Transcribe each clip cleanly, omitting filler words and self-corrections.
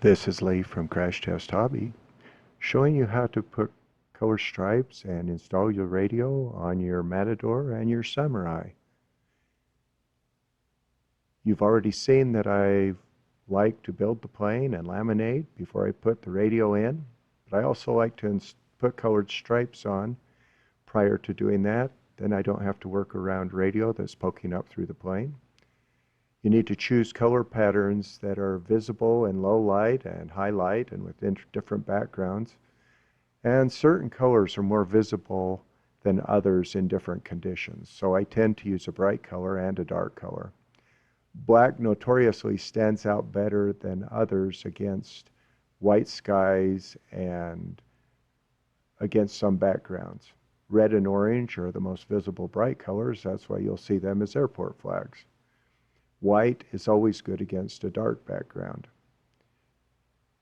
This is Lee from Crashtesthobby, showing you how to put color stripes and install your radio on your Matador and your Samurai. You've already seen that I like to build the plane and laminate before I put the radio in, but I also like to put colored stripes on prior to doing that. Then I don't have to work around radio that's poking up through the plane. You need to choose color patterns that are visible in low light and high light and with different backgrounds. And certain colors are more visible than others in different conditions. So I tend to use a bright color and a dark color. Black notoriously stands out better than others against white skies and against some backgrounds. Red and orange are the most visible bright colors. That's why you'll see them as airport flags. White is always good against a dark background.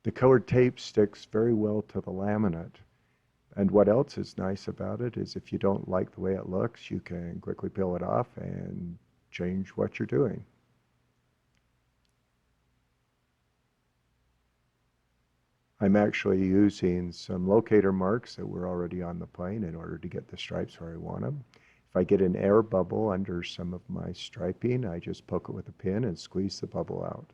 The colored tape sticks very well to the laminate. And what else is nice about it is if you don't like the way it looks, you can quickly peel it off and change what you're doing. I'm actually using some locator marks that were already on the plane in order to get the stripes where I want them. If I get an air bubble under some of my striping, I just poke it with a pin and squeeze the bubble out.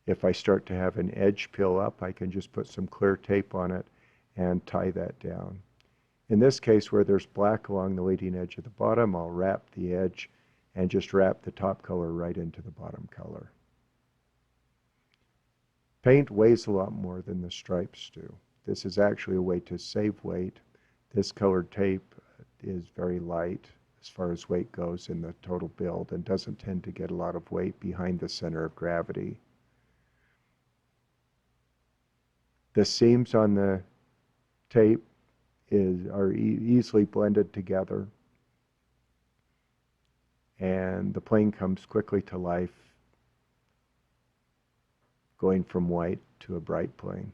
If I start to have an edge peel up, I can just put some clear tape on it and tie that down. In this case, where there's black along the leading edge of the bottom, I'll wrap the edge and just wrap the top color right into the bottom color. Paint weighs a lot more than the stripes do. This is actually a way to save weight. This colored tape is very light as far as weight goes in the total build and doesn't tend to get a lot of weight behind the center of gravity. The seams on the tape are easily blended together, and the plane comes quickly to life, going from white to a bright plane.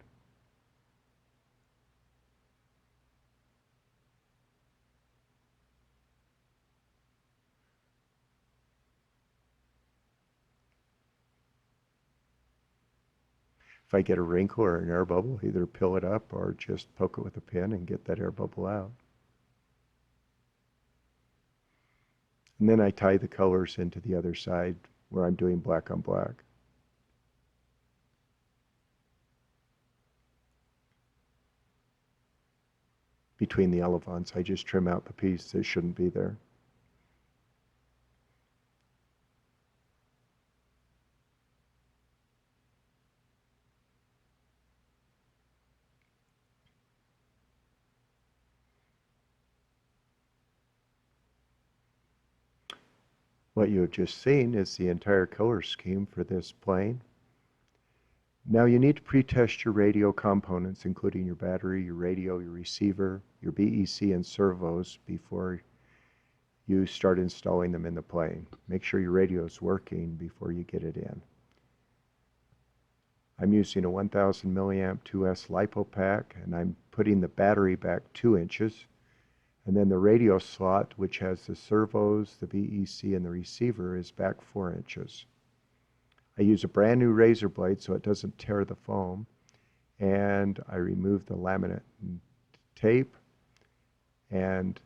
If I get a wrinkle or an air bubble, either peel it up or just poke it with a pin and get that air bubble out. And then I tie the colors into the other side where I'm doing black on black. Between the elevons, I just trim out the piece that shouldn't be there. What you have just seen is the entire color scheme for this plane. Now you need to pre-test your radio components, including your battery, your radio, your receiver, your BEC and servos before you start installing them in the plane. Make sure your radio is working before you get it in. I'm using a 1000 milliamp 2S LiPo pack, and I'm putting the battery back 2 inches. And then the radio slot, which has the servos, the BEC, and the receiver, is back 4 inches. I use a brand new razor blade so it doesn't tear the foam, and I remove the laminate tape, and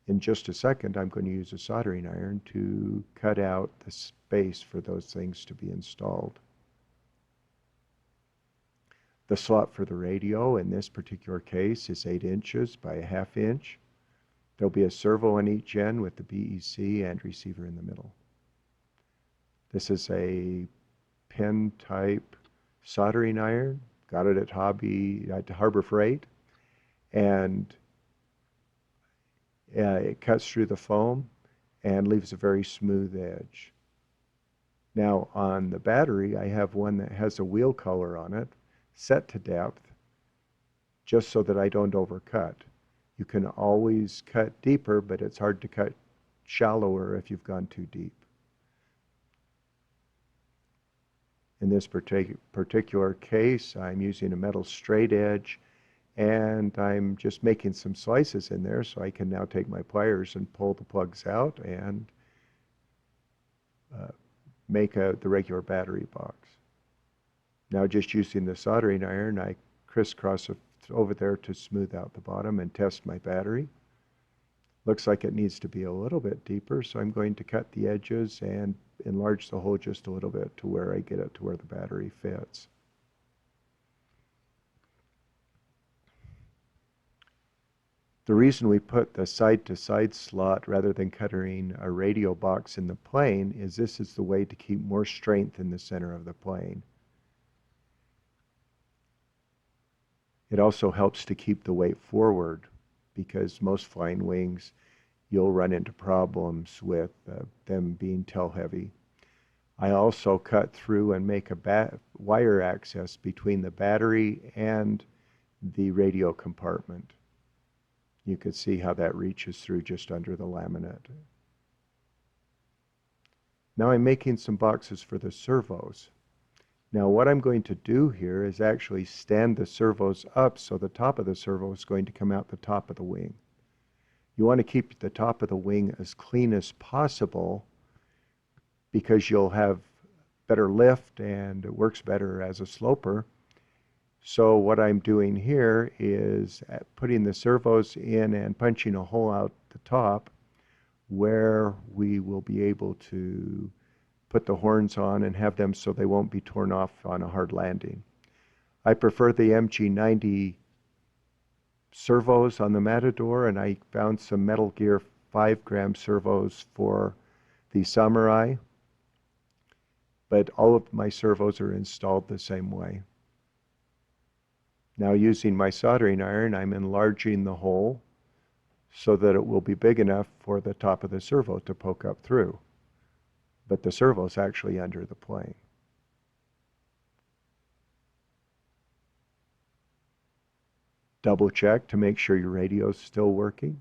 in just a second I'm going to use a soldering iron to cut out the space for those things to be installed. The slot for the radio in this particular case is 8 inches by a 1/2 inch. There'll be a servo on each end with the BEC and receiver in the middle. This is a pen type soldering iron. Got it at Harbor Freight. And it cuts through the foam and leaves a very smooth edge. Now on the battery, I have one that has a wheel color on it, set to depth, just so that I don't overcut. You can always cut deeper, but it's hard to cut shallower if you've gone too deep. In this particular case, I'm using a metal straight edge, and I'm just making some slices in there so I can now take my pliers and pull the plugs out and make the regular battery box. Now just using the soldering iron, I crisscross it over there to smooth out the bottom and test my battery. Looks like it needs to be a little bit deeper, so I'm going to cut the edges and enlarge the hole just a little bit to where I get it to where the battery fits. The reason we put the side-to-side slot rather than cutting a radio box in the plane is this is the way to keep more strength in the center of the plane. It also helps to keep the weight forward, because most flying wings, you'll run into problems with them being tail heavy. I also cut through and make a wire access between the battery and the radio compartment. You can see how that reaches through just under the laminate. Now I'm making some boxes for the servos. Now what I'm going to do here is actually stand the servos up so the top of the servo is going to come out the top of the wing. You want to keep the top of the wing as clean as possible because you'll have better lift and it works better as a sloper. So what I'm doing here is putting the servos in and punching a hole out the top where we will be able to put the horns on and have them so they won't be torn off on a hard landing. I prefer the MG90 servos on the Matador, and I found some Metal Gear 5-gram servos for the Samurai, but all of my servos are installed the same way. Now using my soldering iron, I'm enlarging the hole so that it will be big enough for the top of the servo to poke up through. But the servo is actually under the plane. Double check to make sure your radio is still working.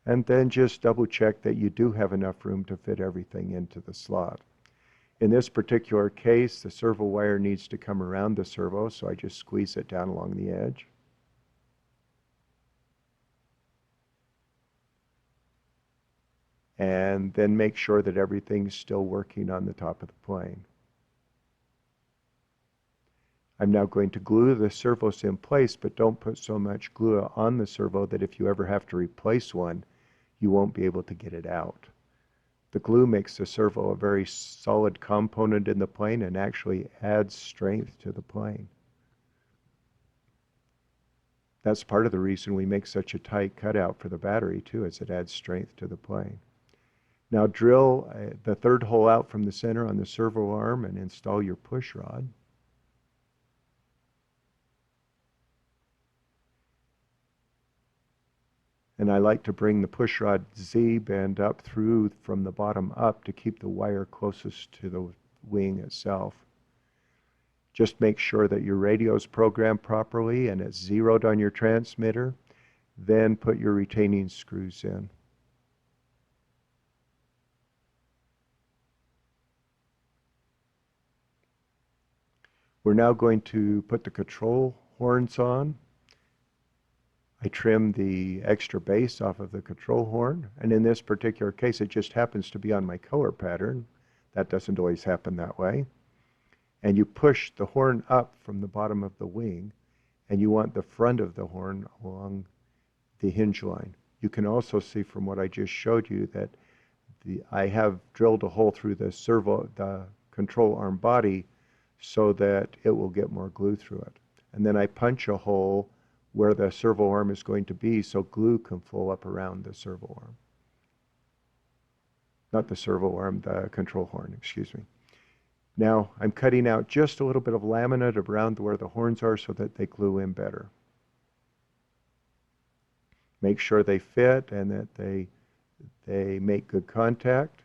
And then just double check that you do have enough room to fit everything into the slot. In this particular case, the servo wire needs to come around the servo, so I just squeeze it down along the edge. And then make sure that everything's still working on the top of the plane. I'm now going to glue the servos in place, but don't put so much glue on the servo that if you ever have to replace one, you won't be able to get it out. The glue makes the servo a very solid component in the plane and actually adds strength to the plane. That's part of the reason we make such a tight cutout for the battery too, is it adds strength to the plane. Now drill the third hole out from the center on the servo arm and install your push rod. And I like to bring the push rod Z-bend up through from the bottom up to keep the wire closest to the wing itself. Just make sure that your radio is programmed properly and it's zeroed on your transmitter. Then put your retaining screws in. We're now going to put the control horns on. I trim the extra base off of the control horn, and in this particular case it just happens to be on my color pattern. That doesn't always happen that way. And you push the horn up from the bottom of the wing, and you want the front of the horn along the hinge line. You can also see from what I just showed you that I have drilled a hole through the control arm body so that it will get more glue through it. And then I punch a hole where the servo arm is going to be so glue can flow up around the servo arm. Not the servo arm, the control horn, excuse me. Now I'm cutting out just a little bit of laminate around where the horns are so that they glue in better. Make sure they fit and that they make good contact.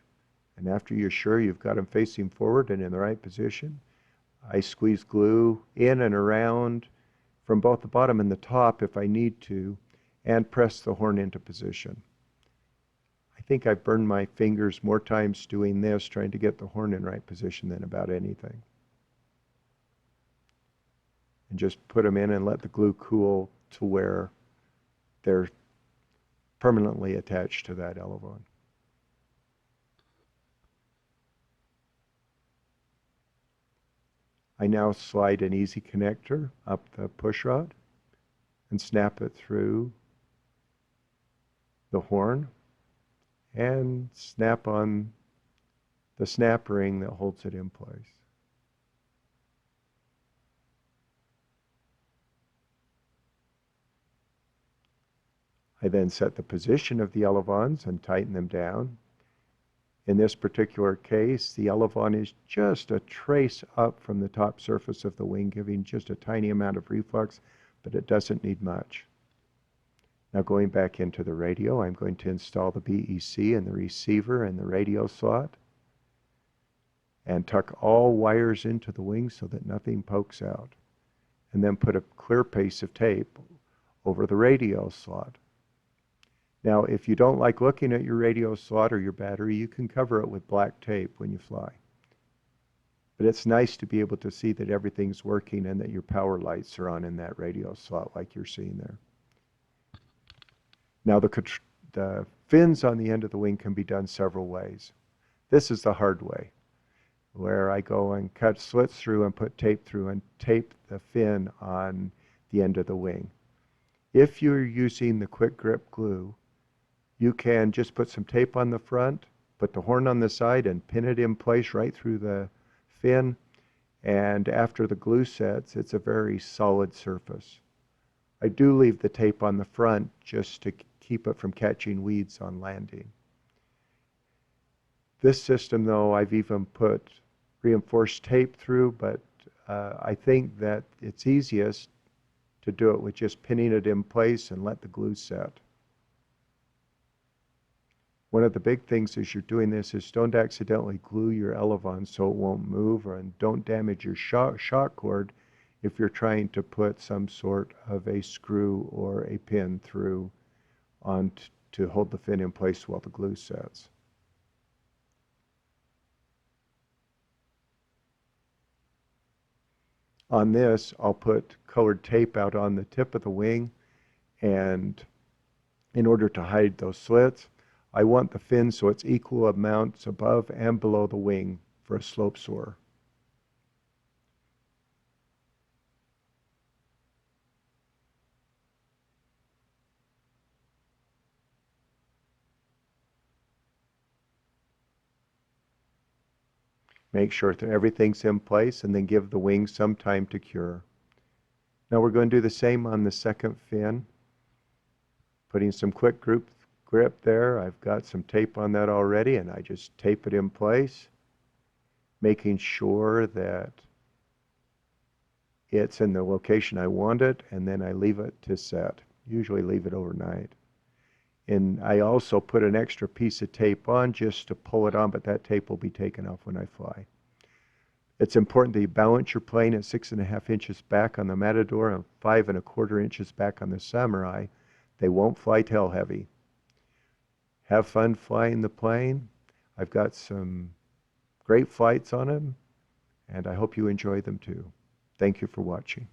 And after you're sure you've got them facing forward and in the right position, I squeeze glue in and around from both the bottom and the top if I need to, and press the horn into position. I think I've burned my fingers more times doing this, trying to get the horn in right position, than about anything. And just put them in and let the glue cool to where they're permanently attached to that elevon. I now slide an easy connector up the push rod and snap it through the horn and snap on the snap ring that holds it in place. I then set the position of the elevons and tighten them down. In this particular case, the elevon is just a trace up from the top surface of the wing, giving just a tiny amount of reflux, but it doesn't need much. Now going back into the radio, I'm going to install the BEC in the receiver and the radio slot, and tuck all wires into the wing so that nothing pokes out, and then put a clear piece of tape over the radio slot. Now, if you don't like looking at your radio slot or your battery, you can cover it with black tape when you fly. But it's nice to be able to see that everything's working and that your power lights are on in that radio slot like you're seeing there. Now, the fins on the end of the wing can be done several ways. This is the hard way, where I go and cut slits through and put tape through and tape the fin on the end of the wing. If you're using the quick grip glue, you can just put some tape on the front, put the horn on the side, and pin it in place right through the fin. And after the glue sets, it's a very solid surface. I do leave the tape on the front just to keep it from catching weeds on landing. This system, though, I've even put reinforced tape through, but I think that it's easiest to do it with just pinning it in place and let the glue set. One of the big things as you're doing this is don't accidentally glue your elevon so it won't move, and don't damage your shock cord if you're trying to put some sort of a screw or a pin through to hold the fin in place while the glue sets. On this, I'll put colored tape out on the tip of the wing, and in order to hide those slits, I want the fin so it's equal amounts above and below the wing for a slope soar. Make sure that everything's in place and then give the wing some time to cure. Now we're going to do the same on the second fin. Putting some quick grip there. I've got some tape on that already, and I just tape it in place, making sure that it's in the location I want it, and then I leave it to set. Usually leave it overnight. And I also put an extra piece of tape on just to pull it on, but that tape will be taken off when I fly. It's important that you balance your plane at 6.5 inches back on the Matador and 5.25 inches back on the Samurai. They won't fly tail heavy. Have fun flying the plane. I've got some great flights on them, and I hope you enjoy them too. Thank you for watching.